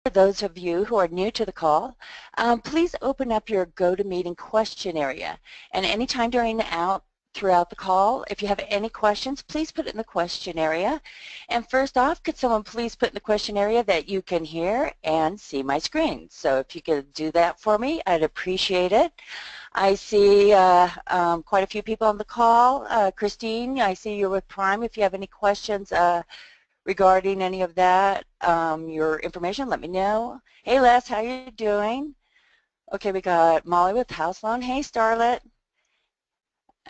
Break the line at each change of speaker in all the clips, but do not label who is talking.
For those of you who are new to the call, please open up your GoToMeeting question area. And anytime throughout the call, if you have any questions, please put it in the question area. And first off, could someone please put in the question area that you can hear and see my screen? So if you could do that for me, I'd appreciate it. I see quite a few people on the call. Christine, I see you're with Prime. If you have any questions regarding any of that, your information, let me know. Hey Les, how you doing? Okay, we got Molly with House Loan. Hey Starlet.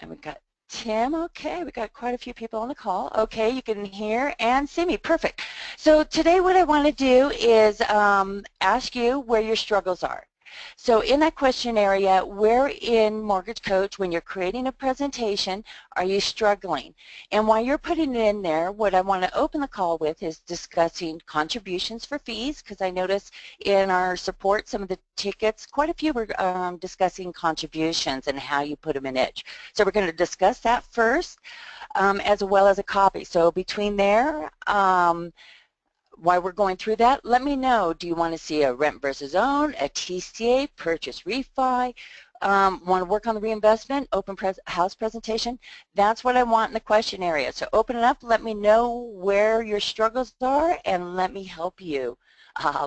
And we got Tim. Okay, we got quite a few people on the call. Okay, you can hear and see me. Perfect. So today what I want to do is ask you where your struggles are. So in that question area, where in Mortgage Coach, when you're creating a presentation, are you struggling? And while you're putting it in there, what I want to open the call with is discussing contributions for fees, because I noticed in our support, some of the tickets, quite a few were discussing contributions and how you put them in Edge. So we're going to discuss that first, as well as a copy. So between there, while we're going through that, let me know, do you want to see a rent versus own, a TCA, purchase refi, want to work on the reinvestment, house presentation? That's what I want in the question area. So open it up, let me know where your struggles are, and let me help you.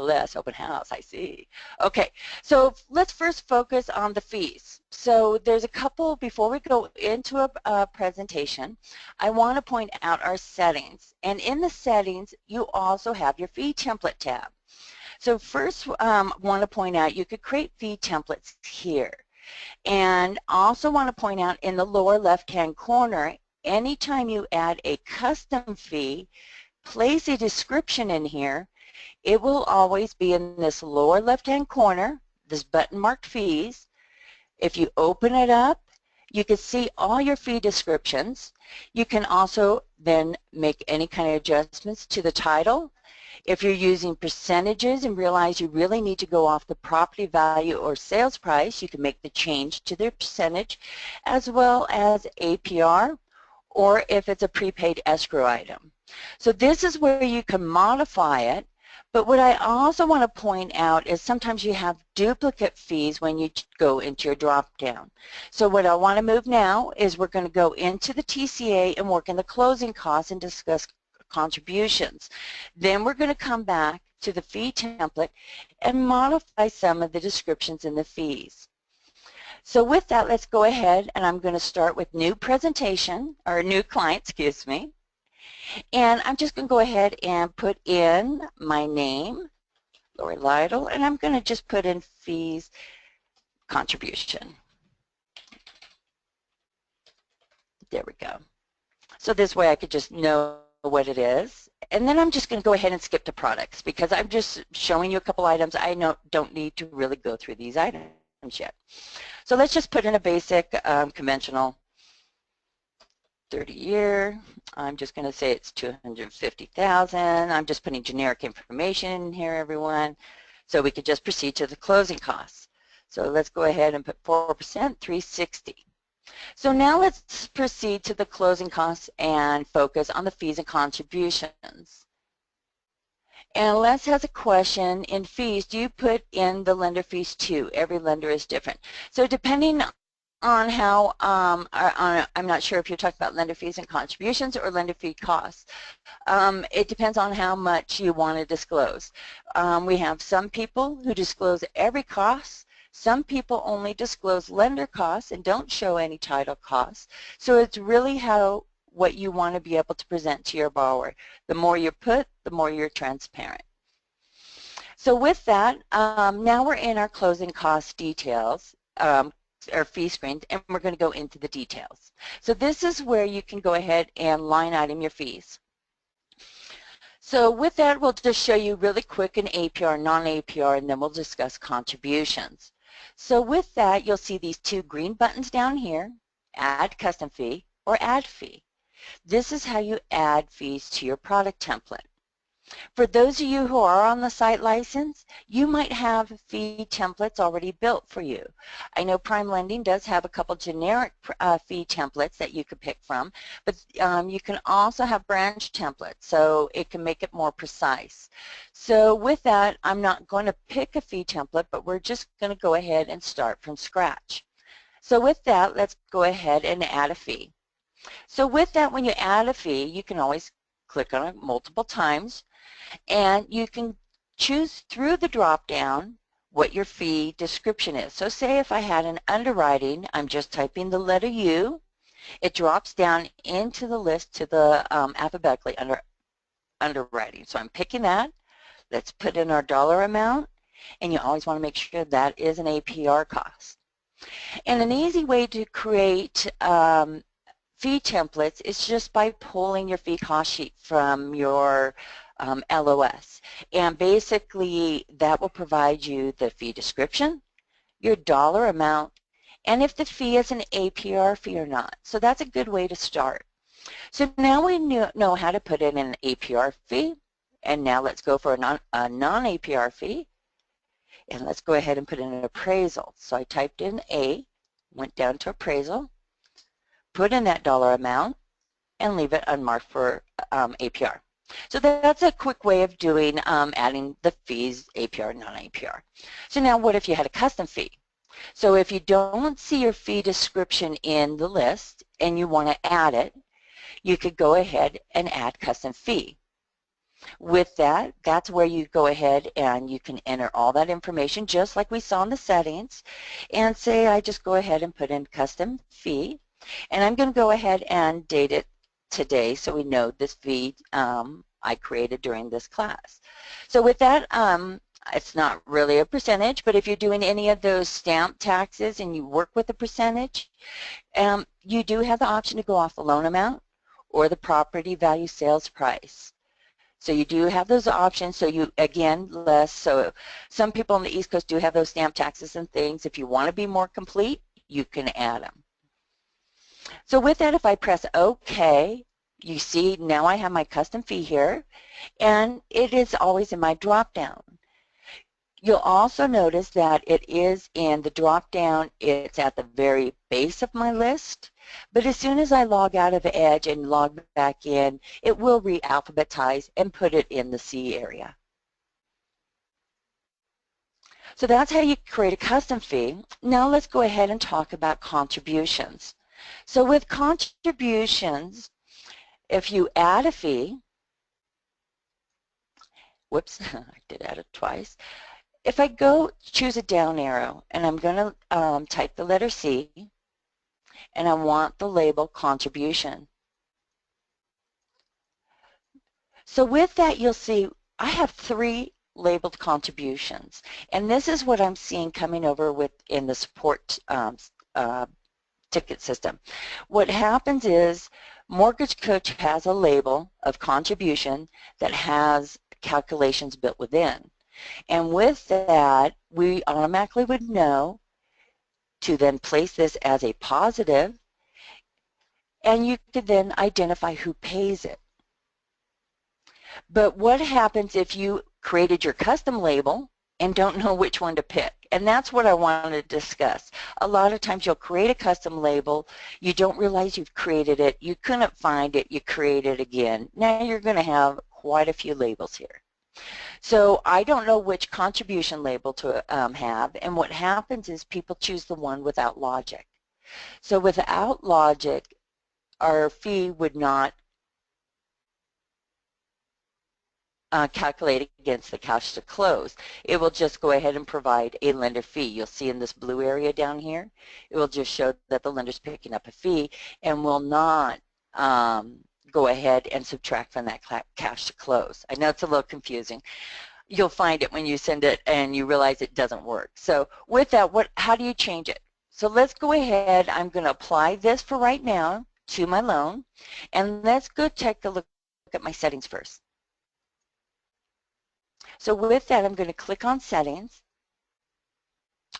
Les, open house, I see. Okay, so let's first focus on the fees. So there's a couple, before we go into a presentation, I want to point out our settings. And in the settings, you also have your fee template tab. So first, want to point out you could create fee templates here. And also want to point out in the lower left-hand corner, anytime you add a custom fee, place a description in here. It will always be in this lower left-hand corner, this button marked fees. If you open it up, you can see all your fee descriptions. You can also then make any kind of adjustments to the title. If you're using percentages and realize you really need to go off the property value or sales price, you can make the change to the percentage, as well as APR, or if it's a prepaid escrow item. So this is where you can modify it. But what I also want to point out is sometimes you have duplicate fees when you go into your drop-down. So what I want to move now is we're going to go into the TCA and work in the closing costs and discuss contributions. Then we're going to come back to the fee template and modify some of the descriptions in the fees. So with that, let's go ahead, and I'm going to start with new presentation, or new client, excuse me. And I'm just going to go ahead and put in my name, Lori Lytle, and I'm going to just put in fees contribution. There we go. So this way I could just know what it is. And then I'm just going to go ahead and skip to products because I'm just showing you a couple items. I don't need to really go through these items yet. So let's just put in a basic conventional 30-year. I'm just going to say it's $250,000. I'm just putting generic information in here, everyone, so we could just proceed to the closing costs. So let's go ahead and put 4%, $360. So now let's proceed to the closing costs and focus on the fees and contributions. And Les has a question, in fees, do you put in the lender fees too? Every lender is different. So depending on how, I'm not sure if you're talking about lender fees and contributions or lender fee costs. It depends on how much you want to disclose. We have some people who disclose every cost. Some people only disclose lender costs and don't show any title costs. So it's really what you want to be able to present to your borrower. The more you put, the more you're transparent. So with that, now we're in our closing cost details. Our fee screen, and we're going to go into the details. So this is where you can go ahead and line item your fees. So with that, we'll just show you really quick an APR, non-APR, and then we'll discuss contributions. So with that, you'll see these two green buttons down here, add custom fee or add fee. This is how you add fees to your product template. For those of you who are on the site license, you might have fee templates already built for you. I know Prime Lending does have a couple generic fee templates that you could pick from, but you can also have branch templates, so it can make it more precise. So with that, I'm not going to pick a fee template, but we're just going to go ahead and start from scratch. So with that, let's go ahead and add a fee. So with that, when you add a fee, you can always click on it multiple times, and you can choose through the drop-down what your fee description is. So say if I had an underwriting, I'm just typing the letter U. It drops down into the list to the alphabetically under underwriting. So I'm picking that. Let's put in our dollar amount, and you always want to make sure that is an APR cost. And an easy way to create fee templates is just by pulling your fee cost sheet from your LOS. And basically that will provide you the fee description, your dollar amount, and if the fee is an APR fee or not. So that's a good way to start. So now we know how to put in an APR fee, and now let's go for a non-APR fee, and let's go ahead and put in an appraisal. So I typed in A, went down to appraisal, put in that dollar amount, and leave it unmarked for APR. So that's a quick way of doing adding the fees, APR, non-APR. So now what if you had a custom fee? So if you don't see your fee description in the list and you want to add it, you could go ahead and add custom fee. With that, that's where you go ahead and you can enter all that information just like we saw in the settings, and say I just go ahead and put in custom fee, and I'm going to go ahead and date it today so we know this fee I created during this class. So with that, it's not really a percentage, but if you're doing any of those stamp taxes and you work with a percentage, you do have the option to go off the loan amount or the property value sales price. So you do have those options, so you, again, less, so some people on the East Coast do have those stamp taxes and things. If you want to be more complete, you can add them. So with that, if I press OK, you see now I have my custom fee here, and it is always in my drop-down. You'll also notice that it is in the drop-down, it's at the very base of my list, but as soon as I log out of Edge and log back in, it will re-alphabetize and put it in the C area. So that's how you create a custom fee. Now let's go ahead and talk about contributions. So with contributions, if you add a fee, whoops, I did add it twice. If I go choose a down arrow and I'm going to type the letter C, and I want the label contribution. So with that, you'll see I have 3 labeled contributions, and this is what I'm seeing coming over with in the support ticket system. What happens is Mortgage Coach has a label of contribution that has calculations built within, and with that we automatically would know to then place this as a positive, and you could then identify who pays it. But what happens if you created your custom label and don't know which one to pick? And that's what I want to discuss. A lot of times you'll create a custom label, you don't realize you've created it, you couldn't find it, you create it again. Now you're going to have quite a few labels here. So I don't know which contribution label to have, and what happens is people choose the one without logic. So without logic, our fee would not calculate against the cash to close. It will just go ahead and provide a lender fee. You'll see in this blue area down here, it will just show that the lender's picking up a fee and will not go ahead and subtract from that cash to close. I know it's a little confusing. You'll find it when you send it and you realize it doesn't work. So with that, how do you change it? So let's go ahead. I'm going to apply this for right now to my loan, and let's go take a look at my settings first. So with that, I'm going to click on settings.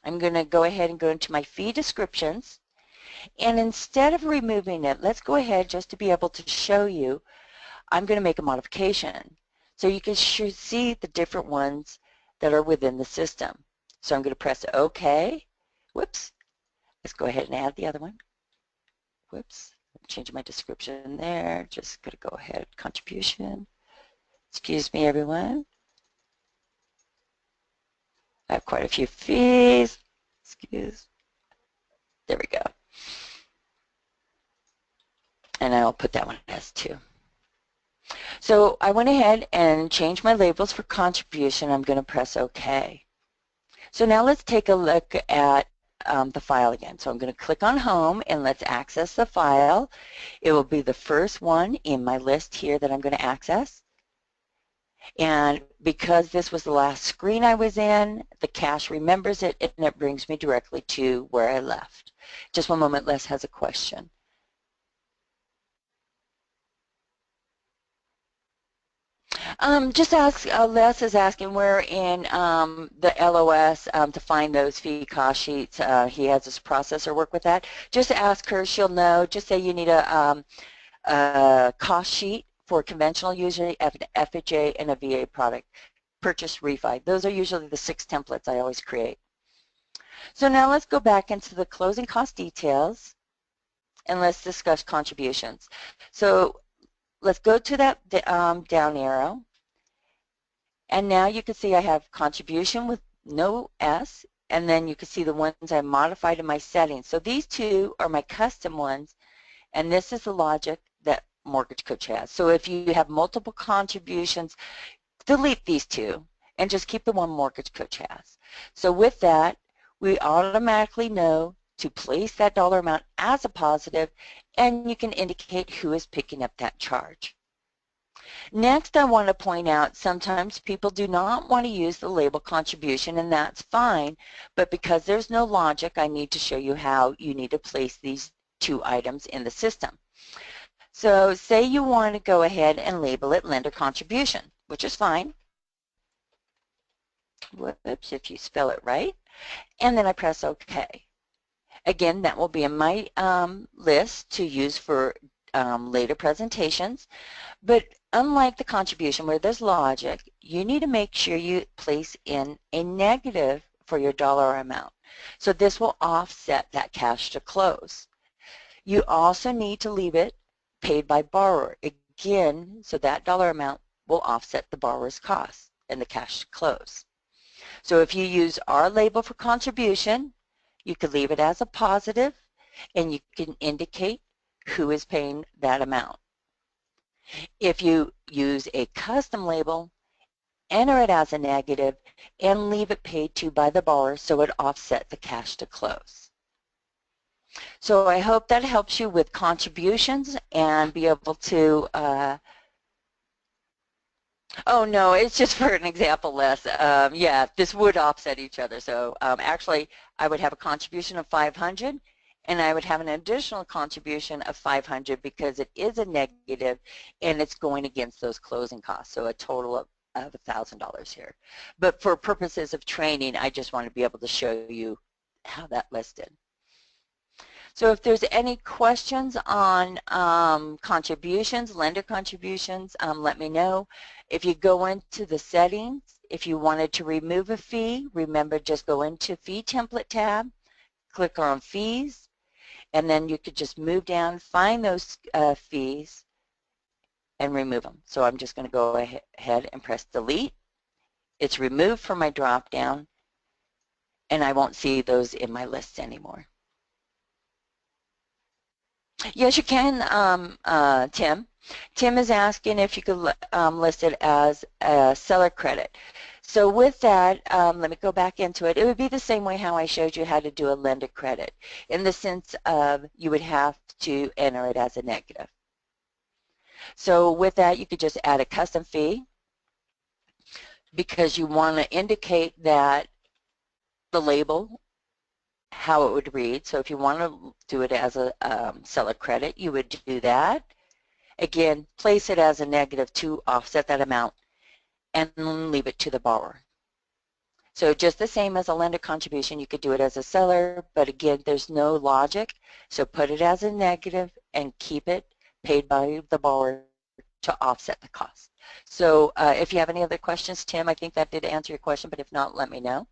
I'm going to go ahead and go into my fee descriptions, and instead of removing it, let's go ahead just to be able to show you, I'm going to make a modification. So you can see the different ones that are within the system. So I'm going to press OK. Whoops. Let's go ahead and add the other one. Whoops. Change my description there. Just going to go ahead. Contribution. Excuse me, everyone. I have quite a few fees. There we go. And I'll put that one as 2. So I went ahead and changed my labels for contribution. I'm going to press OK. So now let's take a look at the file again. So I'm going to click on Home and let's access the file. It will be the first one in my list here that I'm going to access. And because this was the last screen I was in, the cache remembers it and it brings me directly to where I left. Just one moment, Les has a question. Just ask, Les is asking where in the LOS to find those fee cost sheets. He has his processor work with that. Just ask her, she'll know. Just say you need a cost sheet for conventional, usually an FHA and a VA product. Purchase, refi. Those are usually the 6 templates I always create. So now let's go back into the closing cost details and let's discuss contributions. So let's go to that down arrow. And now you can see I have contribution with no S, and then you can see the ones I modified in my settings. So these 2 are my custom ones, and this is the logic that Mortgage Coach has. So if you have multiple contributions, delete these 2 and just keep the one Mortgage Coach has. So with that, we automatically know to place that dollar amount as a positive, and you can indicate who is picking up that charge. Next, I want to point out sometimes people do not want to use the label contribution, and that's fine, but because there's no logic, I need to show you how you need to place these 2 items in the system. So say you want to go ahead and label it lender contribution, which is fine. Whoops, if you spell it right. And then I press OK. Again, that will be in my list to use for later presentations. But unlike the contribution where there's logic, you need to make sure you place in a negative for your dollar amount. So this will offset that cash to close. You also need to leave it paid by borrower. Again, so that dollar amount will offset the borrower's costs and the cash to close. So if you use our label for contribution, you could leave it as a positive and you can indicate who is paying that amount. If you use a custom label, enter it as a negative and leave it paid to by the borrower so it offsets the cash to close. So I hope that helps you with contributions and be able to oh no, it's just for an example, Les. Yeah, this would offset each other. So actually, I would have a contribution of 500, and I would have an additional contribution of 500 because it is a negative, and it's going against those closing costs. So a total of $1,000 here. But for purposes of training, I just want to be able to show you how that listed. So if there's any questions on contributions, lender contributions, let me know. If you go into the settings, if you wanted to remove a fee, remember just go into Fee Template tab, click on Fees, and then you could just move down, find those fees, and remove them. So I'm just going to go ahead and press Delete. It's removed from my drop-down, and I won't see those in my list anymore. Yes, you can, Tim. Tim is asking if you could list it as a seller credit. So with that, let me go back into it. It would be the same way how I showed you how to do a lender credit, in the sense of you would have to enter it as a negative. So with that, you could just add a custom fee because you want to indicate that the label, how it would read. So if you want to do it as a seller credit, you would do that. Again, place it as a negative to offset that amount and leave it to the borrower. So just the same as a lender contribution, you could do it as a seller, but again, there's no logic. So put it as a negative and keep it paid by the borrower to offset the cost. So if you have any other questions, Tim, I think that did answer your question, but if not, let me know.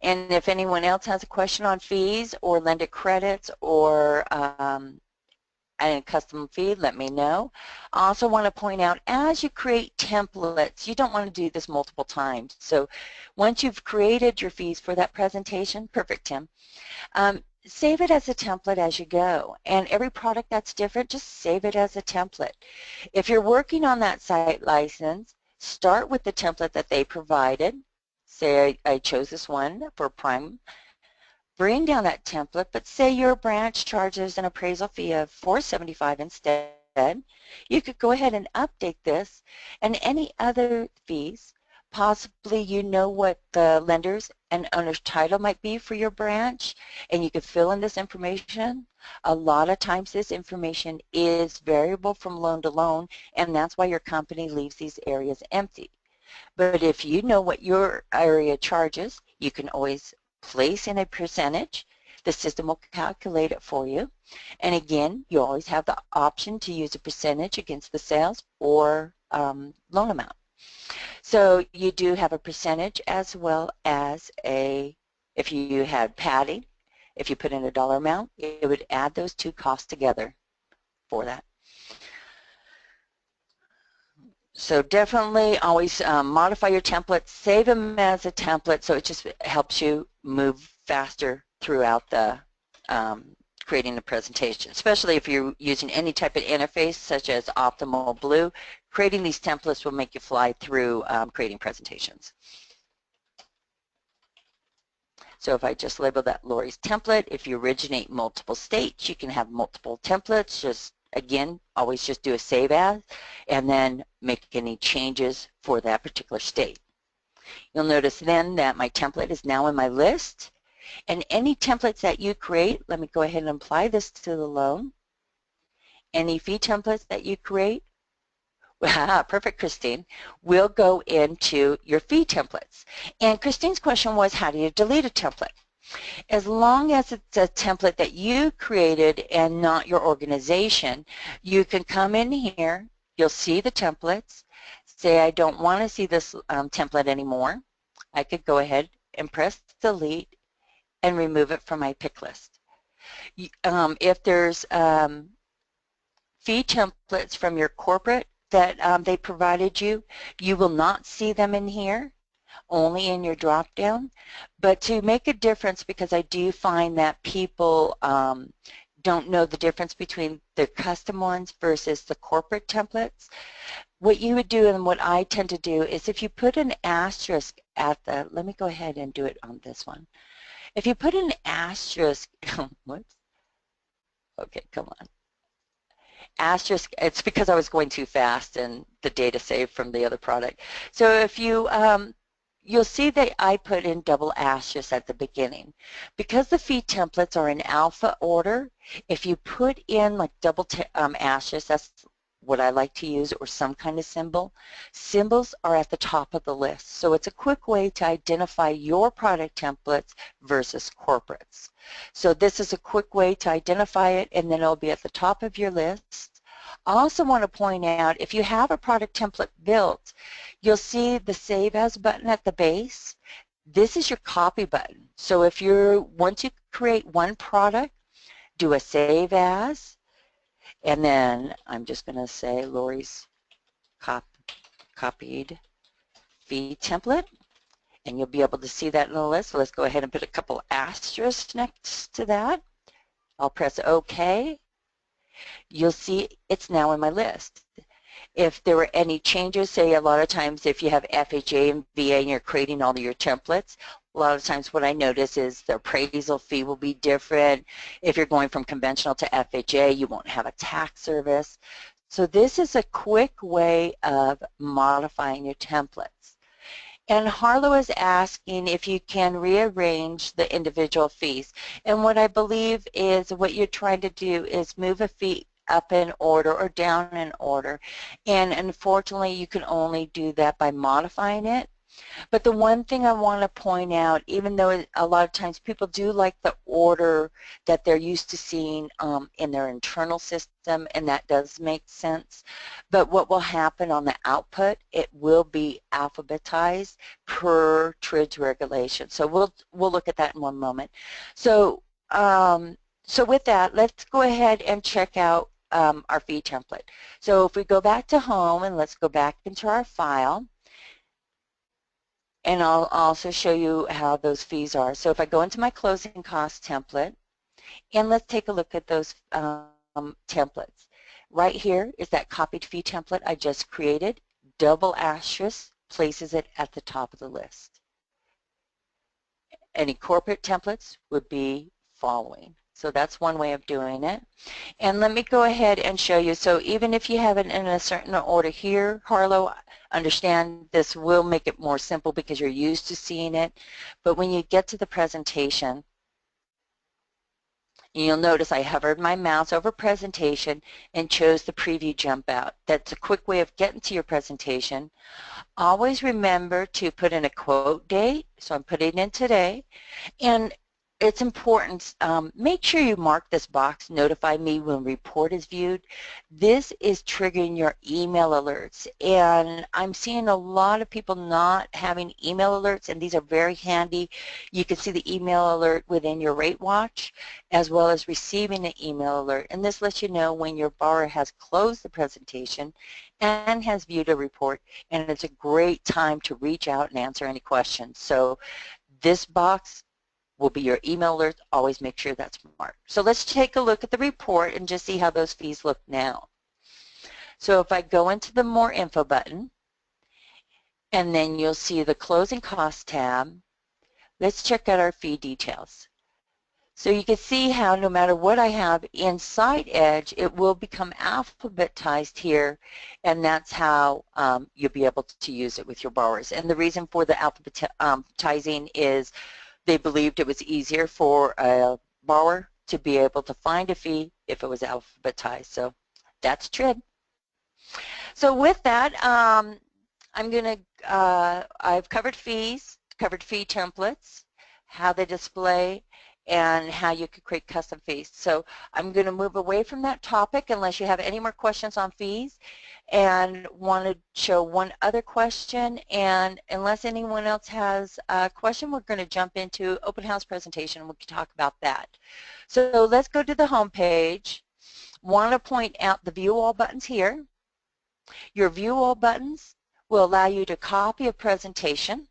And if anyone else has a question on fees or lender credits or a custom fee, let me know. I also want to point out, as you create templates, you don't want to do this multiple times. So once you've created your fees for that presentation, perfect, Tim, save it as a template as you go. And every product that's different, just save it as a template. If you're working on that site license, start with the template that they provided. Say I chose this one for Prime. Bring down that template, but say your branch charges an appraisal fee of $475 instead. You could go ahead and update this, and any other fees, possibly you know what the lender's and owner's title might be for your branch, and you could fill in this information. A lot of times this information is variable from loan to loan, and that's why your company leaves these areas empty. But if you know what your area charges, you can always place in a percentage. The system will calculate it for you. And again, you always have the option to use a percentage against the sales or loan amount. So you do have a percentage as well as if you had padding, if you put in a dollar amount, it would add those two costs together for that. So definitely always modify your templates, save them as a template so it just helps you move faster throughout the creating the presentation, especially if you're using any type of interface such as Optimal Blue. Creating these templates will make you fly through creating presentations. So if I just label that Lori's template, if you originate multiple states, you can have multiple templates. Just again, always just do a save as and then make any changes for that particular state. You'll notice then that my template is now in my list, and any templates that you create, let me go ahead and apply this to the loan. Any fee templates that you create, perfect, Christine, will go into your fee templates. And Christine's question was, how do you delete a template? As long as it's a template that you created and not your organization, you can come in here, you'll see the templates, say I don't want to see this template anymore. I could go ahead and press delete and remove it from my pick list. If there's fee templates from your corporate that they provided you, you will not see them in here, only in your drop down. But to make a difference, because I do find that people don't know the difference between the custom ones versus the corporate templates, what you would do and what I tend to do is if you put an asterisk at the, let me go ahead and do it on this one. If you put an asterisk, whoops, okay, come on. Asterisk, it's because I was going too fast and the data saved from the other product. So if you, you'll see that I put in double asterisks at the beginning. Because the fee templates are in alpha order, if you put in like double asterisks, that's what I like to use, or some kind of symbol. Symbols are at the top of the list. So it's a quick way to identify your product templates versus corporates. So this is a quick way to identify it, and then it'll be at the top of your list. I also want to point out, if you have a product template built, you'll see the Save As button at the base. This is your copy button. So if once you create one product, do a Save As, and then I'm just going to say Lori's copied fee template, and you'll be able to see that in the list. So let's go ahead and put a couple asterisks next to that. I'll press OK. You'll see it's now in my list. If there were any changes, say a lot of times if you have FHA and VA and you're creating all of your templates, a lot of times what I notice is the appraisal fee will be different. If you're going from conventional to FHA, you won't have a tax service. So this is a quick way of modifying your templates. And Harlow is asking if you can rearrange the individual fees. And what I believe is what you're trying to do is move a fee up in order or down in order. And unfortunately, you can only do that by modifying it. But the one thing I want to point out, even though a lot of times people do like the order that they're used to seeing in their internal system, and that does make sense, but what will happen on the output, it will be alphabetized per TRID's regulation. So we'll look at that in one moment. So, so with that, let's go ahead and check out our fee template. So if we go back to home and let's go back into our file, and I'll also show you how those fees are. So if I go into my closing cost template, and let's take a look at those templates. Right here is that copied fee template I just created. Double asterisk places it at the top of the list. Any corporate templates would be following. So that's one way of doing it. And let me go ahead and show you. So even if you have it in a certain order here, Harlow, understand this will make it more simple because you're used to seeing it. But when you get to the presentation, you'll notice I hovered my mouse over presentation and chose the preview jump out. That's a quick way of getting to your presentation. Always remember to put in a quote date. So I'm putting in today. And it's important, make sure you mark this box, notify me when report is viewed. This is triggering your email alerts, and I'm seeing a lot of people not having email alerts, and these are very handy. You can see the email alert within your rate watch as well as receiving the email alert, and this lets you know when your borrower has closed the presentation and has viewed a report, and it's a great time to reach out and answer any questions. So this box will be your email alerts. Always make sure that's marked. So let's take a look at the report and just see how those fees look now. So if I go into the More Info button, and then you'll see the Closing Costs tab, let's check out our fee details. So you can see how no matter what I have inside Edge, it will become alphabetized here, and that's how you'll be able to use it with your borrowers. And the reason for the alphabetizing is they believed it was easier for a borrower to be able to find a fee if it was alphabetized. So that's TRID. So with that, I've covered fees, covered fee templates, how they display, and how you could create custom fees. So I'm going to move away from that topic unless you have any more questions on fees, and want to show one other question. And unless anyone else has a question, we're going to jump into open house presentation and we can talk about that. So let's go to the home page. Want to point out the view all buttons here. Your view all buttons will allow you to copy a presentation.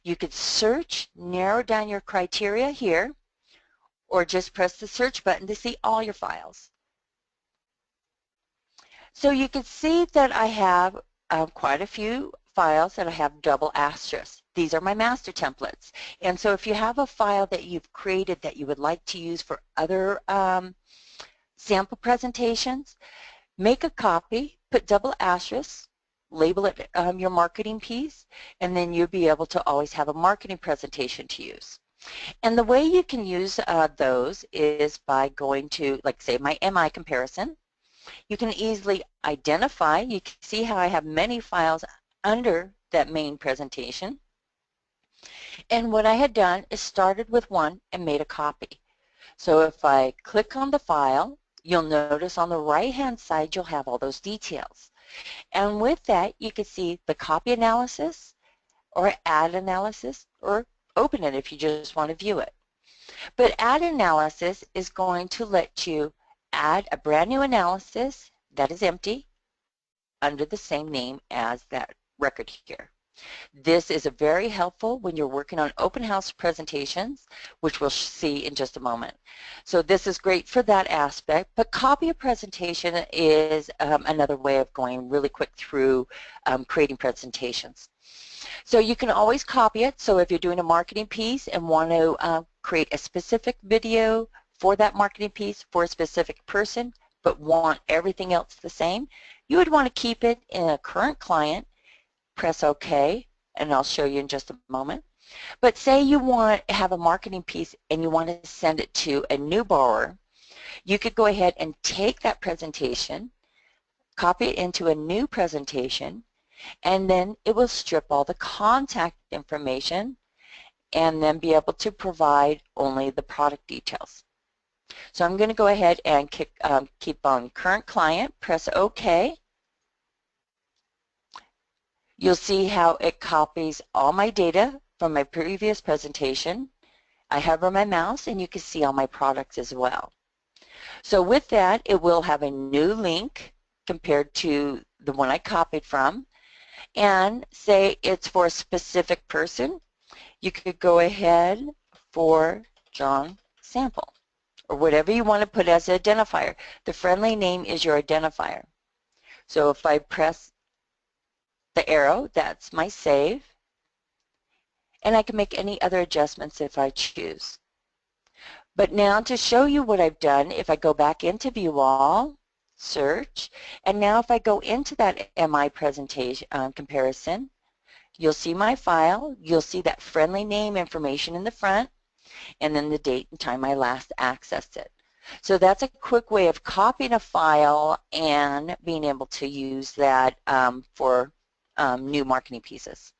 You could search, narrow down your criteria here, or just press the search button to see all your files. So you can see that I have quite a few files that I have double asterisks. These are my master templates. And so if you have a file that you've created that you would like to use for other sample presentations, make a copy, put double asterisks, label it your marketing piece, and then you'll be able to always have a marketing presentation to use. And the way you can use those is by going to, like, say, my MI comparison. You can easily identify. You can see how I have many files under that main presentation. And what I had done is started with one and made a copy. So if I click on the file, you'll notice on the right-hand side you'll have all those details. And with that, you can see the copy analysis, or add analysis, or open it if you just want to view it. But add analysis is going to let you add a brand new analysis that is empty under the same name as that record here. This is very helpful when you're working on open house presentations, which we'll see in just a moment. So this is great for that aspect, but copy a presentation is another way of going really quick through creating presentations. So you can always copy it. So if you're doing a marketing piece and want to create a specific video for that marketing piece for a specific person, but want everything else the same, you would want to keep it in a current client, press OK, and I'll show you in just a moment. But say you want to have a marketing piece and you want to send it to a new borrower, you could go ahead and take that presentation, copy it into a new presentation, and then it will strip all the contact information and then be able to provide only the product details. So I'm going to go ahead and keep on current client, press OK. You'll see how it copies all my data from my previous presentation. I hover my mouse and you can see all my products as well. So with that, it will have a new link compared to the one I copied from, and say it's for a specific person. You could go ahead for John Sample or whatever you want to put as an identifier. The friendly name is your identifier. So if I press the arrow, that's my save, and I can make any other adjustments if I choose. But now to show you what I've done, if I go back into View All, search, and now if I go into that MI presentation comparison, you'll see my file, you'll see that friendly name information in the front, and then the date and time I last accessed it. So that's a quick way of copying a file and being able to use that for new marketing pieces.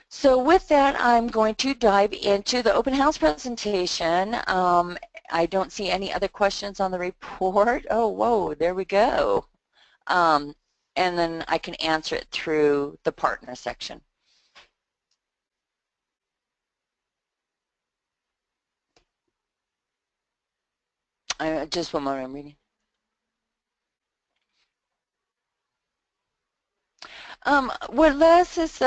So with that, I'm going to dive into the open house presentation. I don't see any other questions on the report. Oh, whoa, there we go. And then I can answer it through the partner section. Just one moment, I'm reading. What Les is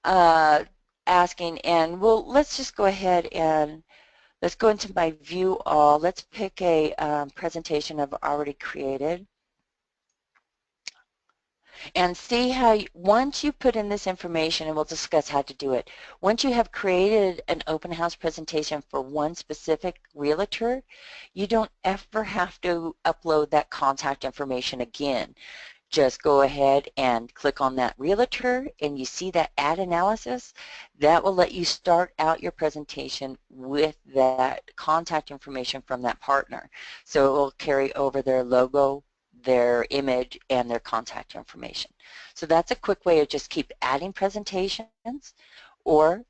asking, and let's just go ahead and let's go into my view all. Let's pick a presentation I've already created and see how once you put in this information, and we'll discuss how to do it, once you have created an open house presentation for one specific realtor, you don't ever have to upload that contact information again. Just go ahead and click on that realtor, and you see that ad analysis. That will let you start out your presentation with that contact information from that partner. So it will carry over their logo, their image, and their contact information. So that's a quick way of just keep adding presentations. Or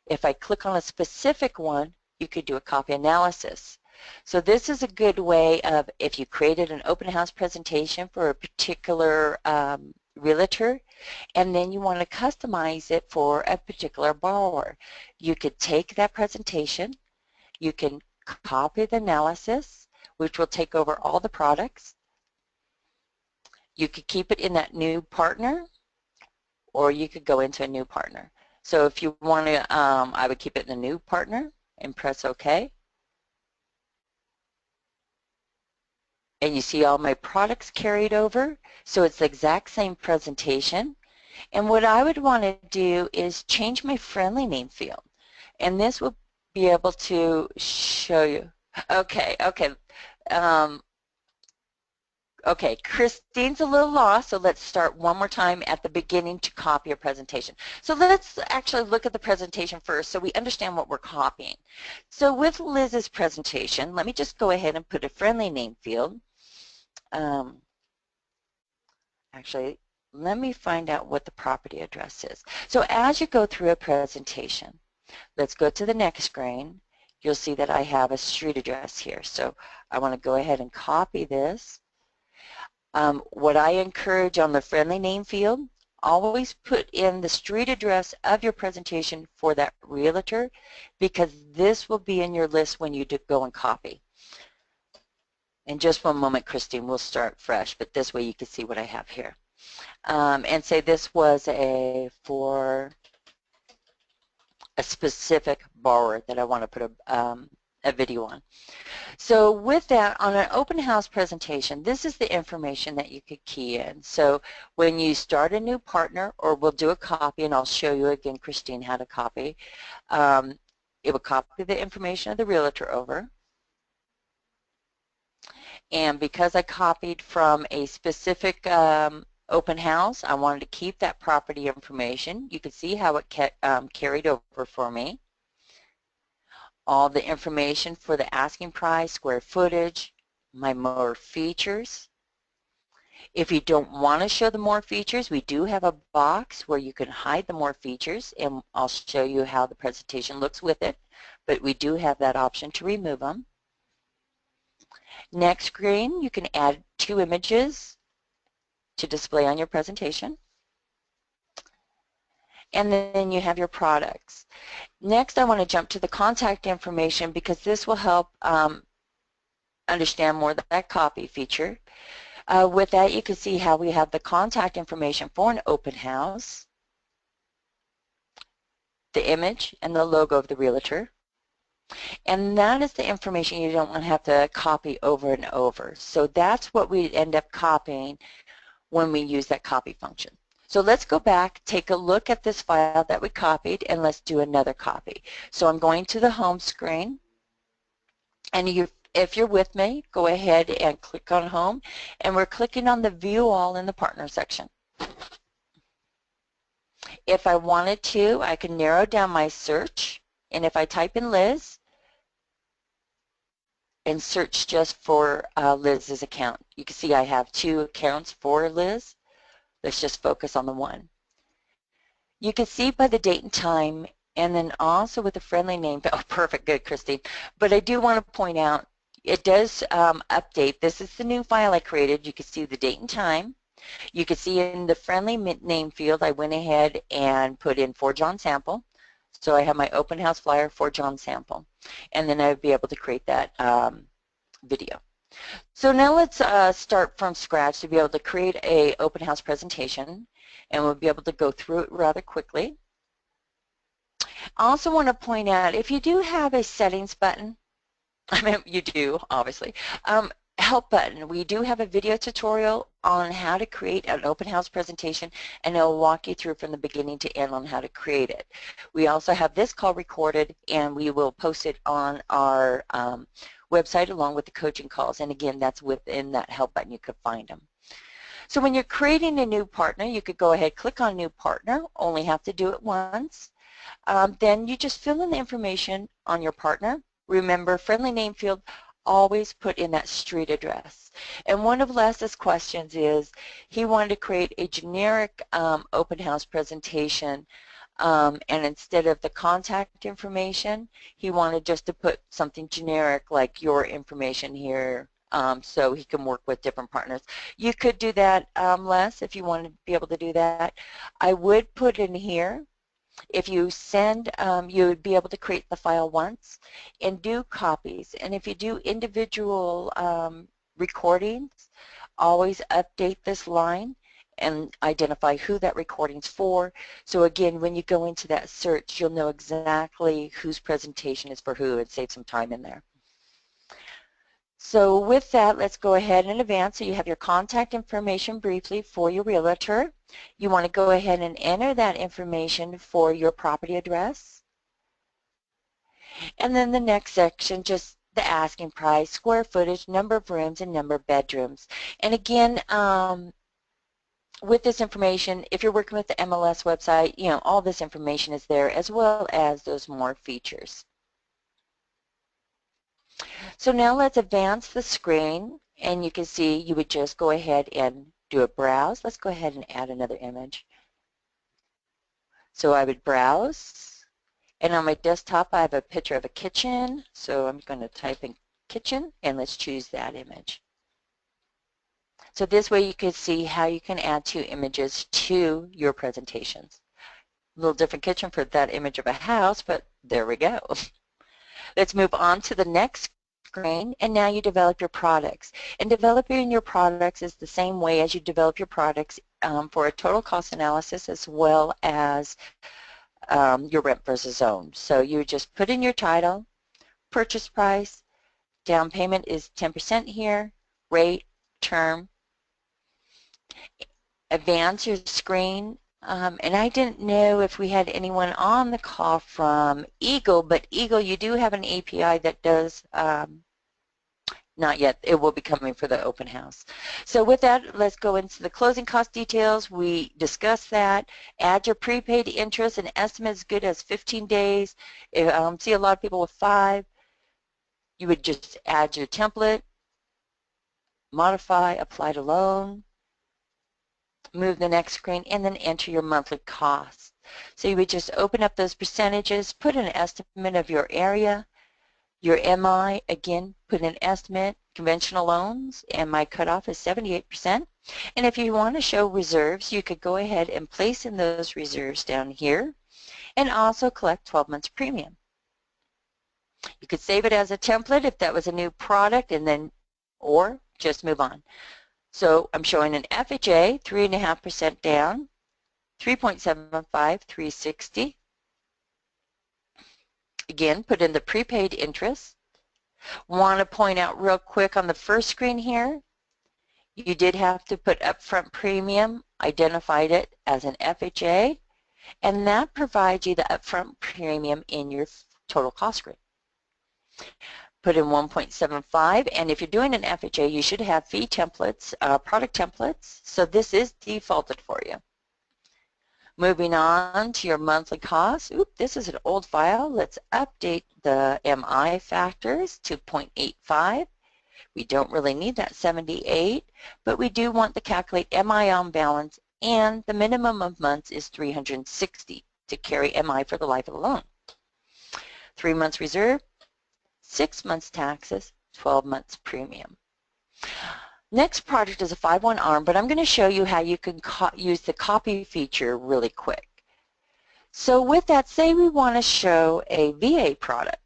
if I click on a specific one, you could do a copy analysis. So this is a good way of, if you created an open house presentation for a particular realtor, and then you want to customize it for a particular borrower, you could take that presentation, you can copy the analysis, which will take over all the products. You could keep it in that new partner, or you could go into a new partner. So if you want to, I would keep it in the new partner and press OK. And you see all my products carried over, so it's the exact same presentation. And what I would want to do is change my friendly name field, and this will be able to show you. Okay, okay, Christine's a little lost, so let's start one more time at the beginning to copy a presentation. So let's actually look at the presentation first so we understand what we're copying. So with Liz's presentation, let me just go ahead and put a friendly name field. Actually, let me find out what the property address is. So as you go through a presentation, let's go to the next screen. You'll see that I have a street address here. So I want to go ahead and copy this. What I encourage on the friendly name field, always put in the street address of your presentation for that realtor, because this will be in your list when you go and copy. In just one moment, Christine, we'll start fresh, but this way you can see what I have here. And say this was for a specific borrower that I want to put a video on. So with that, on an open house presentation, this is the information that you could key in. So when you start a new partner, or we'll do a copy, and I'll show you again, Christine, how to copy, it will copy the information of the realtor over. And because I copied from a specific open house, I wanted to keep that property information. You can see how it carried over for me. All the information for the asking price, square footage, my more features. If you don't want to show the more features, we do have a box where you can hide the more features, and I'll show you how the presentation looks with it, but we do have that option to remove them. Next screen, you can add 2 images to display on your presentation. And then you have your products. Next, I want to jump to the contact information because this will help understand more of that copy feature. With that, you can see how we have the contact information for an open house, the image and the logo of the realtor. And that is the information you don't want to have to copy over and over. So that's what we end up copying when we use that copy function. So let's go back, take a look at this file that we copied, and let's do another copy. So I'm going to the home screen, and if you're with me, go ahead and click on home, and we're clicking on the view all in the partner section. If I wanted to, I can narrow down my search, and if I type in Liz and search just for Liz's account, you can see I have 2 accounts for Liz. Let's just focus on the one. You can see by the date and time, and then also with a friendly name. Oh, perfect, good, Christine. But I do want to point out, it does update. This is the new file I created. You can see the date and time. You can see in the friendly name field, I went ahead and put in for John Sample. So I have my open house flyer for John Sample. And then I would be able to create that video. So now let's start from scratch to be able to create a open house presentation, and we'll be able to go through it rather quickly. I also want to point out, if you do have a settings button, I mean you do obviously, help button, we do have a video tutorial on how to create an open house presentation, and it'll walk you through from the beginning to end on how to create it. We also have this call recorded, and we will post it on our website along with the coaching calls, and again, that's within that help button. You could find them. So when you're creating a new partner, you could go ahead, click on new partner, only have to do it once. Then you just fill in the information on your partner. Remember, friendly name field, always put in that street address. And one of Les's questions is, he wanted to create a generic open house presentation, and instead of the contact information, he wanted just to put something generic like your information here, so he can work with different partners. You could do that, Les, if you want to be able to do that. I would put in here, if you send, you would be able to create the file once and do copies. And if you do individual recordings, always update this line and identify who that recording's for. So again, when you go into that search, you'll know exactly whose presentation is for who, and save some time in there. So with that, let's go ahead and advance. So you have your contact information briefly for your realtor. You want to go ahead and enter that information for your property address. And then the next section, just the asking price, square footage, number of rooms, and number of bedrooms. And again, with this information, if you're working with the MLS website, you know, all this information is there, as well as those more features. So now let's advance the screen, and you can see you would just go ahead and do a browse. Let's go ahead and add another image. So I would browse, and on my desktop I have a picture of a kitchen, so I'm going to type in kitchen, and let's choose that image. So this way you can see how you can add 2 images to your presentations. A little different kitchen for that image of a house, but there we go. Let's move on to the next screen, and now you develop your products. And developing your products is the same way as you develop your products for a total cost analysis, as well as your rent versus own. So you just put in your title, purchase price, down payment is 10% here, rate, term, advance your screen. And I didn't know if we had anyone on the call from Eagle, but Eagle, you do have an API that does, not yet, it will be coming for the open house. So with that, let's go into the closing cost details. We discussed that. Add your prepaid interest and estimate as good as 15 days. See a lot of people with 5. You would just add your template, modify, apply to loan, move the next screen, and then enter your monthly costs. So you would just open up those percentages, put an estimate of your area, your MI, again, put an estimate, conventional loans, and my cutoff is 78%. And if you want to show reserves, you could go ahead and place in those reserves down here and also collect 12 months premium. You could save it as a template if that was a new product and then, or just move on. So I'm showing an FHA, 3.5% down, 3.75, 360. Again, put in the prepaid interest. Want to point out real quick on the first screen here, you did have to put upfront premium, identified it as an FHA, and that provides you the upfront premium in your total cost grid. Put in 1.75, and if you're doing an FHA, you should have fee templates, product templates, so this is defaulted for you. Moving on to your monthly costs. Oop, this is an old file. Let's update the MI factors to 0.85. We don't really need that 78, but we do want to calculate MI on balance, and the minimum of months is 360 to carry MI for the life of the loan. 3 months reserve, 6 months taxes, 12 months premium. Next product is a 5/1 ARM, but I'm going to show you how you can use the copy feature really quick. So with that, say we want to show a VA product.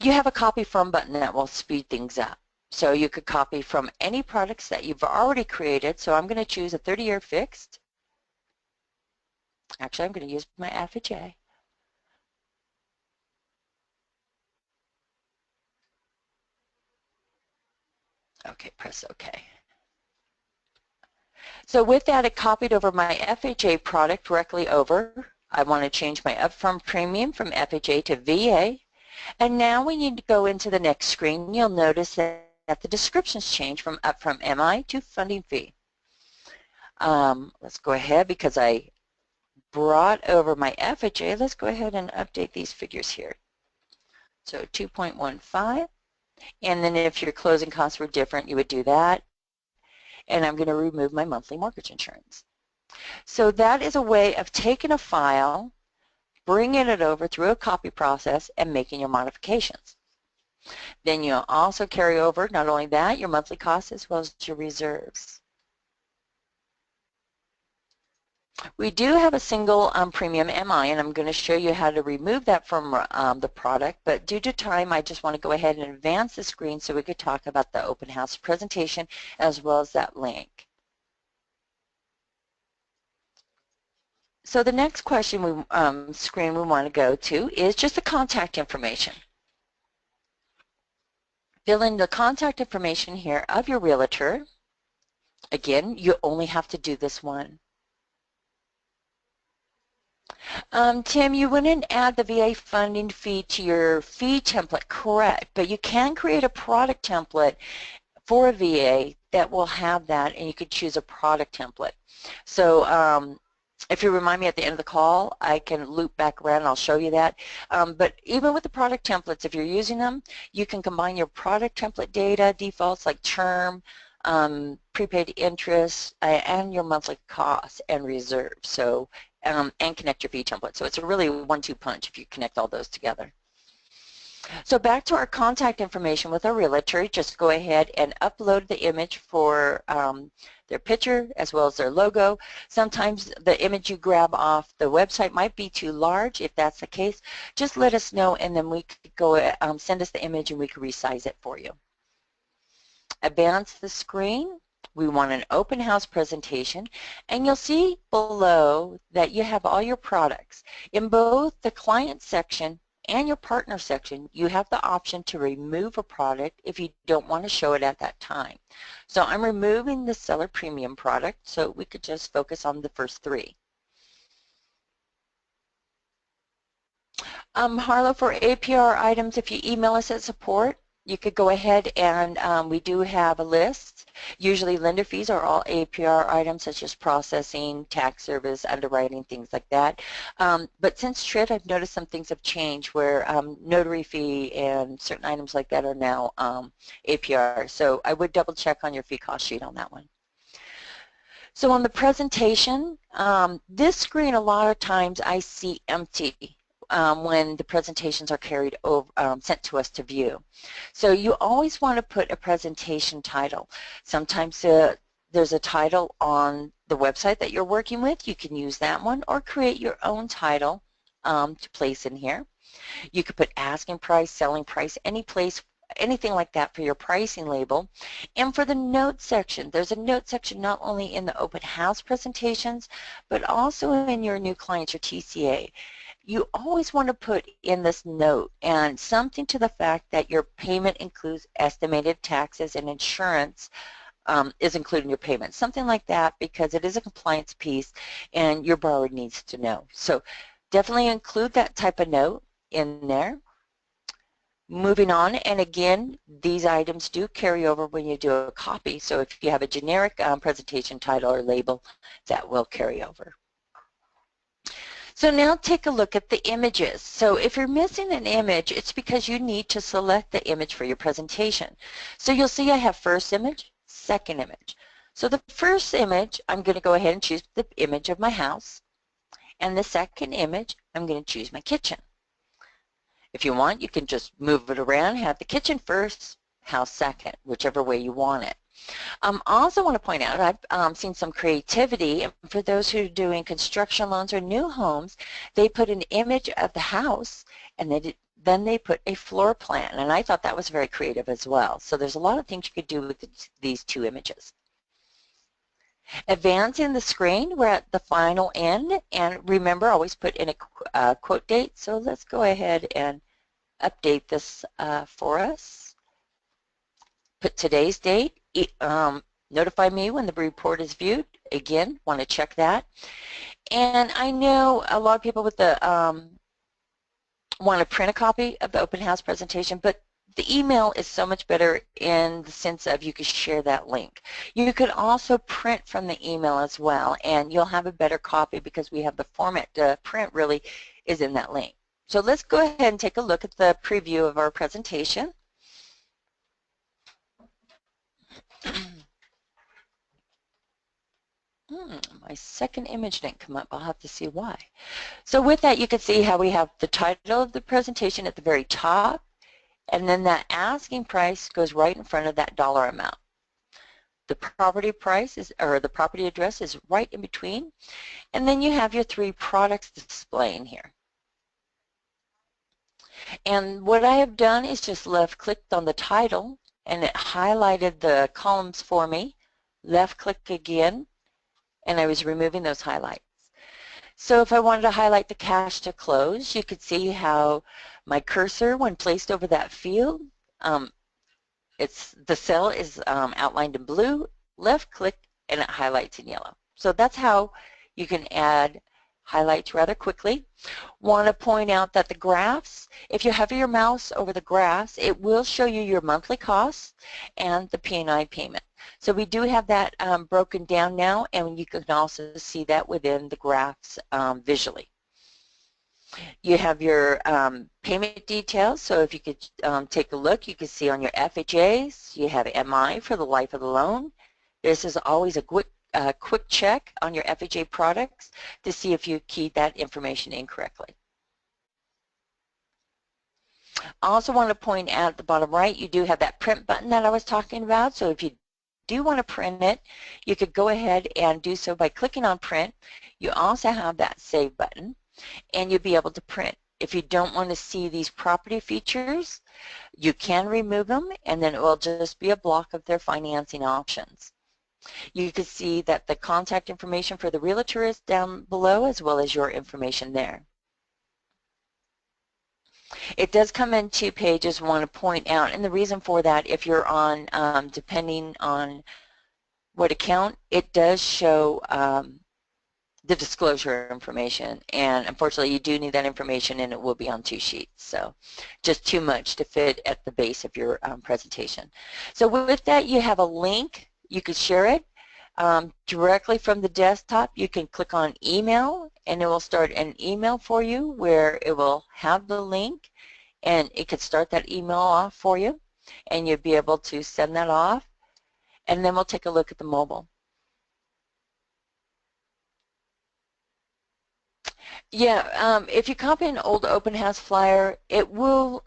You have a copy from button that will speed things up. So you could copy from any products that you've already created. So I'm going to choose a 30-year fixed. Actually, I'm going to use my FHA. Okay, press OK. So with that, it copied over my FHA product directly over. I want to change my upfront premium from FHA to VA. And now we need to go into the next screen. You'll notice that the descriptions change from upfront MI to funding fee. Let's go ahead, because I brought over my FHA, let's go ahead and update these figures here. So 2.15. And then if your closing costs were different, you would do that. And I'm going to remove my monthly mortgage insurance. So that is a way of taking a file, bringing it over through a copy process, and making your modifications. Then you'll also carry over, not only that, your monthly costs as well as your reserves. We do have a single premium MI, and I'm going to show you how to remove that from the product, but due to time, I just want to go ahead and advance the screen so we could talk about the open house presentation as well as that link. So the next question screen we want to go to is just the contact information. Fill in the contact information here of your realtor. Again, you only have to do this one. Tim, you wouldn't add the VA funding fee to your fee template, correct, but you can create a product template for a VA that will have that, and you could choose a product template. So if you remind me at the end of the call, I can loop back around and I'll show you that. But even with the product templates, if you're using them, you can combine your product template data, defaults like term, prepaid interest, and your monthly costs and reserves. So and connect your fee template. So it's a really 1-2 punch if you connect all those together. So back to our contact information with our realtor, just go ahead and upload the image for their picture as well as their logo. Sometimes the image you grab off the website might be too large. If that's the case, just let us know, and then we could go send us the image and we could resize it for you. Advance the screen. We want an open house presentation, and you'll see below that you have all your products. In both the client section and your partner section, you have the option to remove a product if you don't want to show it at that time. So I'm removing the seller premium product, so we could just focus on the first 3. Harlow, for APR items, if you email us at support, you could go ahead and we do have a list. Usually lender fees are all APR items such as processing, tax service, underwriting, things like that. But since TRID, I've noticed some things have changed where notary fee and certain items like that are now APR. So I would double check on your fee cost sheet on that one. So on the presentation, this screen a lot of times I see empty when the presentations are carried over, sent to us to view. So you always want to put a presentation title. Sometimes there's a title on the website that you're working with. You can use that one or create your own title to place in here. You could put asking price, selling price, any place, anything like that for your pricing label. And for the note section, there's a note section not only in the open house presentations, but also in your new clients or TCA. You always want to put in this note and something to the fact that your payment includes estimated taxes and insurance is included in your payment. Something like that, because it is a compliance piece and your borrower needs to know. So definitely include that type of note in there. Moving on, and again, these items do carry over when you do a copy. So if you have a generic presentation title or label, that will carry over. So now take a look at the images. So if you're missing an image, it's because you need to select the image for your presentation. So you'll see I have first image, second image. So the first image, I'm going to go ahead and choose the image of my house. And the second image, I'm going to choose my kitchen. If you want, you can just move it around, have the kitchen first, house second, whichever way you want it. I also want to point out I've seen some creativity for those who are doing construction loans or new homes. They put an image of the house and then they put a floor plan, and I thought that was very creative as well. So there's a lot of things you could do with these two images. Advancing the screen, we're at the final end, and remember, always put in a quote date. So let's go ahead and update this for us. Put today's date. Notify me when the report is viewed. Again, want to check that. And I know a lot of people with the want to print a copy of the open house presentation, but the email is so much better in the sense of you could share that link. You could also print from the email as well, and you'll have a better copy because we have the format to print really is in that link. So let's go ahead and take a look at the preview of our presentation. My second image didn't come up. I'll have to see why. So with that, you can see how we have the title of the presentation at the very top, and then that asking price goes right in front of that dollar amount. The property price is, or the property address is right in between, and then you have your three products displaying here. And what I have done is just left-clicked on the title, and it highlighted the columns for me. Left-click again, and I was removing those highlights. So if I wanted to highlight the cash to close, you could see how my cursor, when placed over that field, the cell is outlined in blue, left-click, and it highlights in yellow. So that's how you can add highlights rather quickly. Want to point out that the graphs, if you hover your mouse over the graphs, it will show you your monthly costs and the P&I payment. So we do have that broken down now, and you can also see that within the graphs visually. You have your payment details, so if you could take a look, you can see on your FHAs, you have MI for the life of the loan. This is always a quick check on your FHA products to see if you keyed that information incorrectly. I also want to point out at the bottom right, you do have that print button that I was talking about, so if you do want to print it, you could go ahead and do so by clicking on print. You also have that save button, and you'll be able to print. If you don't want to see these property features, you can remove them, and then it will just be a block of their financing options. You can see that the contact information for the realtor is down below, as well as your information there. It does come in 2 pages, I want to point out, and the reason for that, if you're on, depending on what account, it does show the disclosure information, and unfortunately you do need that information, and it will be on 2 sheets, so just too much to fit at the base of your presentation. So with that, you have a link. You could share it directly from the desktop. You can click on email, and it will start an email for you where it will have the link, and it could start that email off for you, and you'll be able to send that off, and then we'll take a look at the mobile. Yeah, if you copy an old open house flyer, it will,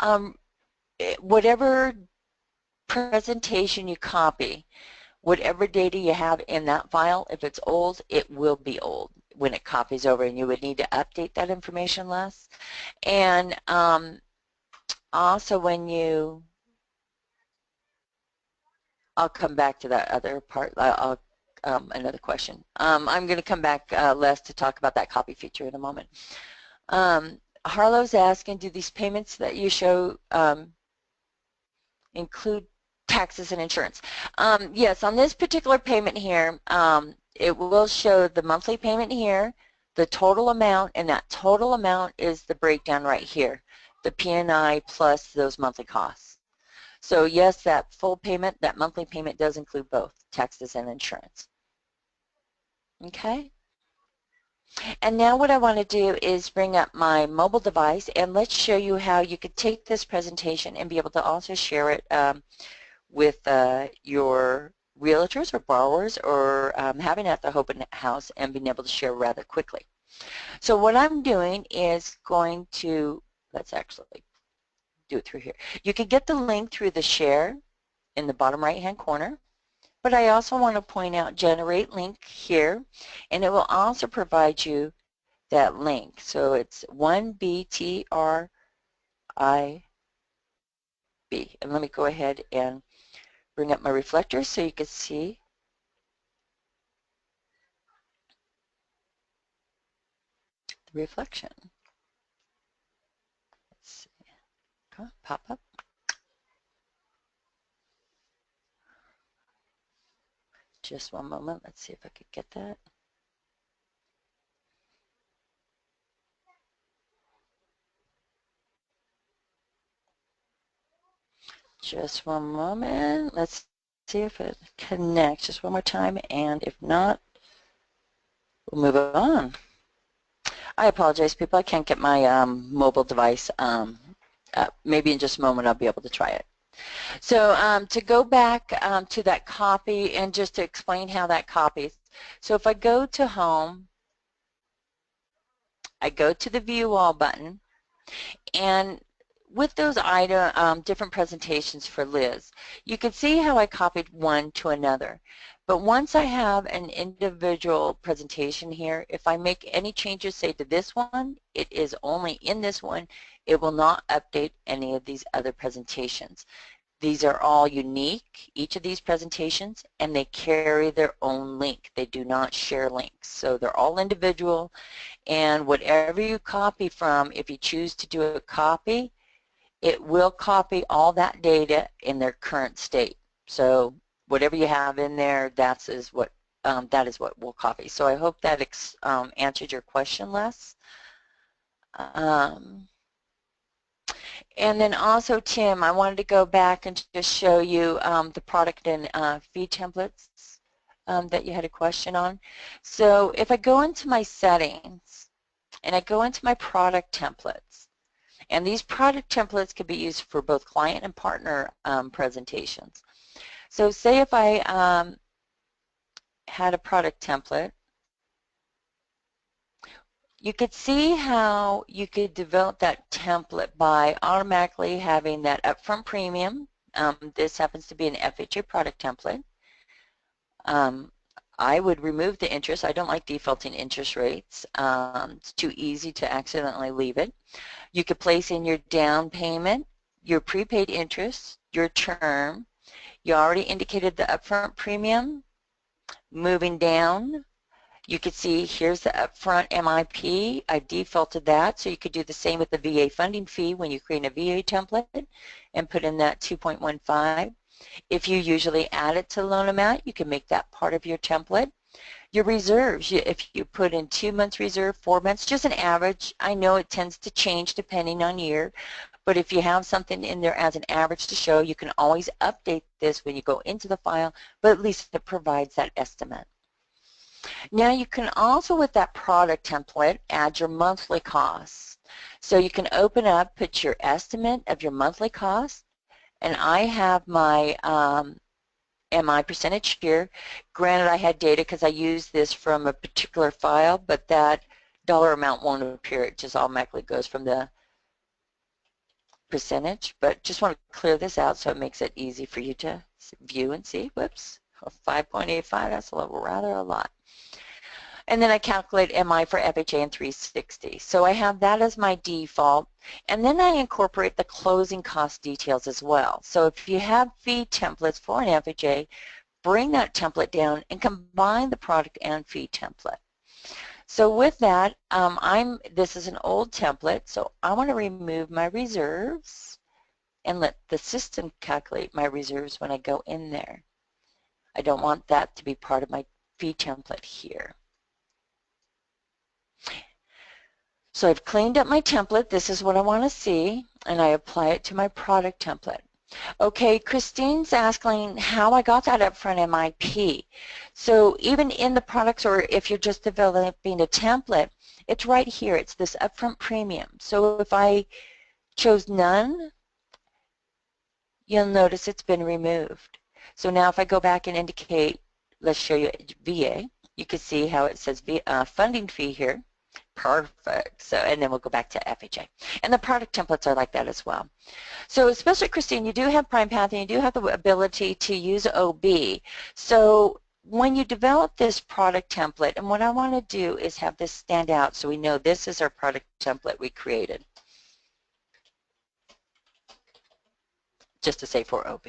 whatever presentation you copy, whatever data you have in that file, if it's old, it will be old when it copies over, and you would need to update that information less. And also when you, I'll come back to that other part. Another question. I'm going to come back, Les, to talk about that copy feature in a moment. Harlow's asking, do these payments that you show include taxes and insurance? Yes, on this particular payment here, it will show the monthly payment here, the total amount, and that total amount is the breakdown right here, the P&I plus those monthly costs. So yes, that full payment, that monthly payment does include both taxes and insurance. Okay? And now what I want to do is bring up my mobile device, and let's show you how you could take this presentation and be able to also share it with your realtors or borrowers, or having it at the open house and being able to share rather quickly. So what I'm doing is going to, let's actually do it through here. You can get the link through the share in the bottom right hand corner, but I also want to point out generate link here, and it will also provide you that link. So it's 1BTRIB, and let me go ahead and bring up my reflector so you can see the reflection. Let's see. Come on, pop up. Just one moment. Let's see if I could get that. Just one moment. Let's see if it connects. Just one more time, and if not, we'll move on. I apologize, people. I can't get my mobile device. Maybe in just a moment I'll be able to try it. So to go back to that copy and just to explain how that copies. So if I go to Home, I go to the View All button, and with those different presentations for Liz, you can see how I copied one to another. But once I have an individual presentation here, if I make any changes, say to this one, it is only in this one. It will not update any of these other presentations. These are all unique, each of these presentations, and they carry their own link. They do not share links. So they're all individual, and whatever you copy from, if you choose to do a copy, it will copy all that data in their current state. So whatever you have in there, that is what we'll copy. So I hope that answered your question, Les. And then also, Tim, I wanted to go back and just show you the product and fee templates that you had a question on. So if I go into my settings and I go into my product templates, and these product templates can be used for both client and partner presentations. So say if I had a product template, you could see how you could develop that template by automatically having that upfront premium. This happens to be an FHA product template. I would remove the interest. I don't like defaulting interest rates. It's too easy to accidentally leave it. You could place in your down payment, your prepaid interest, your term. You already indicated the upfront premium. Moving down, you could see here's the upfront MIP. I defaulted that, so you could do the same with the VA funding fee when you create a VA template and put in that 2.15. If you usually add it to loan amount, you can make that part of your template. Your reserves, if you put in 2 months reserve, 4 months, just an average. I know it tends to change depending on year, but if you have something in there as an average to show, you can always update this when you go into the file, but at least it provides that estimate. Now you can also, with that product template, add your monthly costs. So you can open up, put your estimate of your monthly costs, and I have my MI percentage here. Granted, I had data because I used this from a particular file, but that dollar amount won't appear. It just automatically goes from the percentage, but just want to clear this out so it makes it easy for you to view and see. Whoops, 5.85, that's rather a lot. And then I calculate MI for FHA and 360. So I have that as my default, and then I incorporate the closing cost details as well. So if you have fee templates for an FHA, bring that template down and combine the product and fee template. So with that, this is an old template, so I want to remove my reserves and let the system calculate my reserves when I go in there. I don't want that to be part of my fee template here. So I've cleaned up my template. This is what I want to see, and I apply it to my product template. Okay, Christine's asking how I got that upfront MIP. So even in the products, or if you're just developing a template, it's right here. It's this upfront premium. So if I chose none, you'll notice it's been removed. So now if I go back and indicate, let's show you VA, you can see how it says funding fee here. Perfect. So, and then we'll go back to FHA. And the product templates are like that as well. So especially, Christine, you do have Prime Path and you do have the ability to use OB. So when you develop this product template, and what I want to do is have this stand out so we know this is our product template we created. Just to say for OB.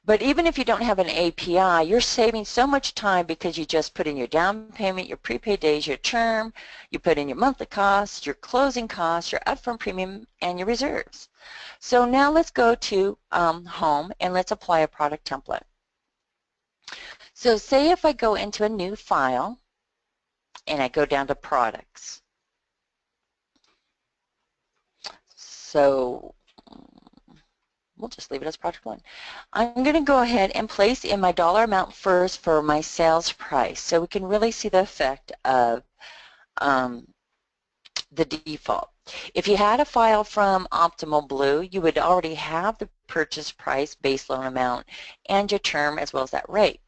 But even if you don't have an API, you're saving so much time because you just put in your down payment, your prepaid days, your term, you put in your monthly costs, your closing costs, your upfront premium, and your reserves. So now let's go to Home and let's apply a product template. So say if I go into a new file and I go down to Products. So we'll just leave it as Project 1. I'm going to go ahead and place in my dollar amount first for my sales price so we can really see the effect of the default. If you had a file from Optimal Blue, you would already have the purchase price, base loan amount, and your term as well as that rate.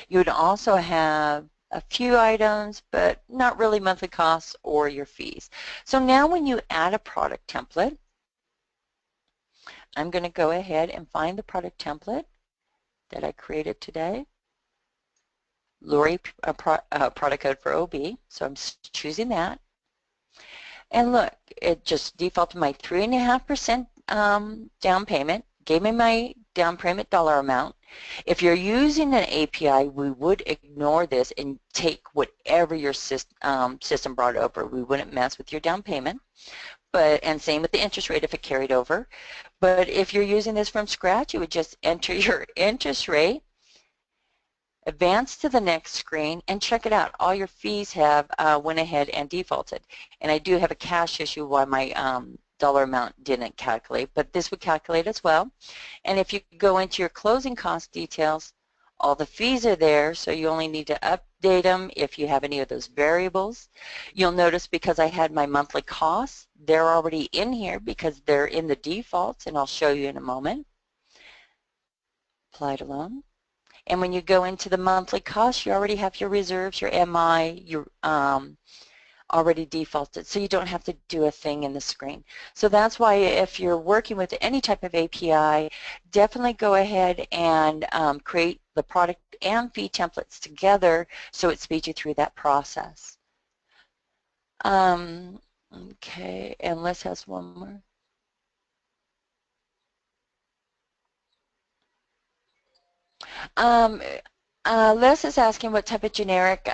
You would also have a few items, but not really monthly costs or your fees. So now when you add a product template, I'm going to go ahead and find the product template that I created today. Lori product code for OB, so I'm choosing that. And look, it just defaulted my 3.5% down payment, gave me my down payment dollar amount. If you're using an API, we would ignore this and take whatever your system brought over. We wouldn't mess with your down payment. And same with the interest rate if it carried over. But if you're using this from scratch, you would just enter your interest rate, advance to the next screen, and check it out. All your fees have went ahead and defaulted. And I do have a cash issue why my dollar amount didn't calculate, but this would calculate as well. And if you go into your closing cost details, all the fees are there, so you only need to update them if you have any of those variables. You'll notice because I had my monthly costs, they're already in here because they're in the defaults, and I'll show you in a moment. Apply to loan. And when you go into the monthly costs, you already have your reserves, your MI, your already defaulted, so you don't have to do a thing in the screen. So that's why if you're working with any type of API, definitely go ahead and create the product and fee templates together so it speeds you through that process. Okay, and Les has one more. Les is asking what type of generic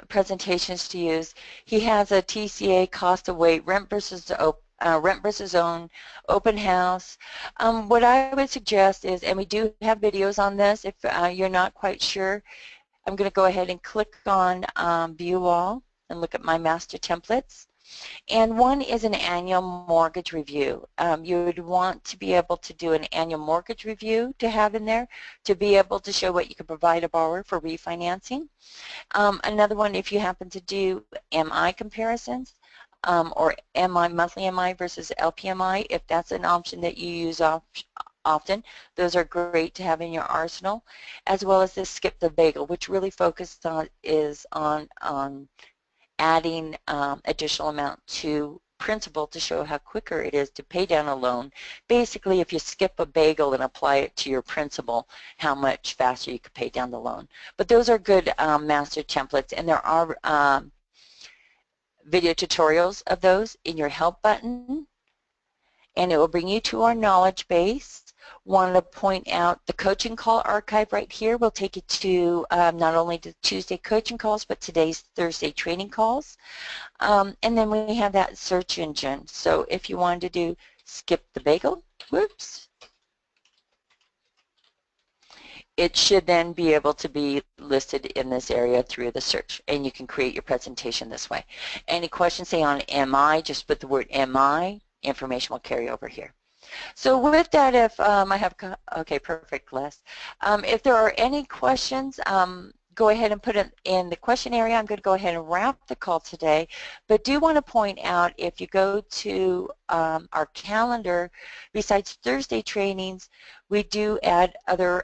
presentations to use. He has a TCA, cost of weight, rent versus own, open house. What I would suggest is, and we do have videos on this, if you're not quite sure, I'm going to go ahead and click on View All and look at my master templates. And one is an annual mortgage review. You would want to be able to do an annual mortgage review to have in there to be able to show what you can provide a borrower for refinancing. Another one, if you happen to do MI comparisons or MI, monthly MI versus LPMI, if that's an option that you use often, those are great to have in your arsenal, as well as this Skip the Bagel, which really focuses on adding additional amount to principal to show how quicker it is to pay down a loan. Basically, if you skip a bagel and apply it to your principal, how much faster you could pay down the loan. But those are good master templates, and there are video tutorials of those in your help button, and it will bring you to our knowledge base. Want to point out the coaching call archive right here will take you to not only the Tuesday coaching calls, but today's Thursday training calls. And then we have that search engine. So if you wanted to do skip the bagel, whoops, it should then be able to be listed in this area through the search, and you can create your presentation this way. Any questions, say on MI, just put the word MI, information will carry over here. So with that, if I have, okay, perfect, Les. If there are any questions, go ahead and put it in the question area. I'm going to go ahead and wrap the call today, but do want to point out, if you go to our calendar, besides Thursday trainings, we do add other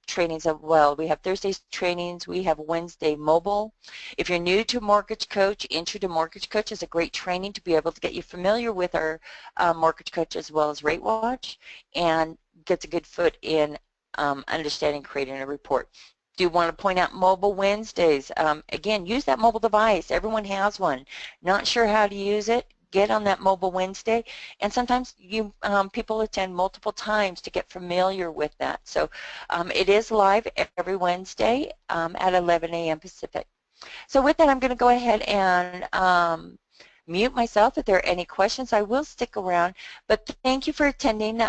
trainings as well. We have Thursday's trainings, we have Wednesday mobile. If you're new to Mortgage Coach, Intro to Mortgage Coach is a great training to be able to get you familiar with our Mortgage Coach as well as Rate Watch, and gets a good foot in understanding creating a report. Do want to point out Mobile Wednesdays. Again, use that mobile device. Everyone has one. Not sure how to use it? Get on that Mobile Wednesday. And sometimes you people attend multiple times to get familiar with that. So it is live every Wednesday at 11 a.m. Pacific. So with that, I'm going to go ahead and mute myself. If there are any questions, I will stick around. But thank you for attending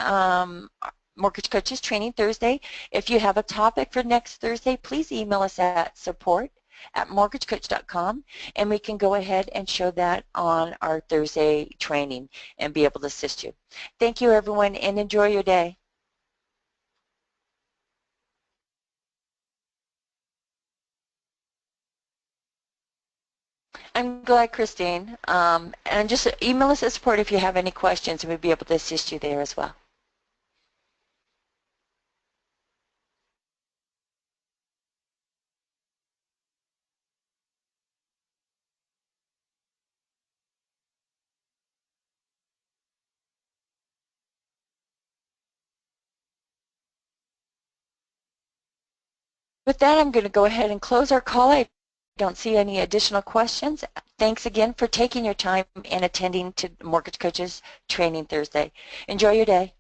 Mortgage Coaches Training Thursday. If you have a topic for next Thursday, please email us at support@mortgagecoach.com, and we can go ahead and show that on our Thursday training and be able to assist you. Thank you, everyone, and enjoy your day. I'm glad, Christine. And just email us at support if you have any questions, and we'll be able to assist you there as well. With that, I'm going to go ahead and close our call. I don't see any additional questions. Thanks again for taking your time and attending to Mortgage Coaches Training Thursday. Enjoy your day.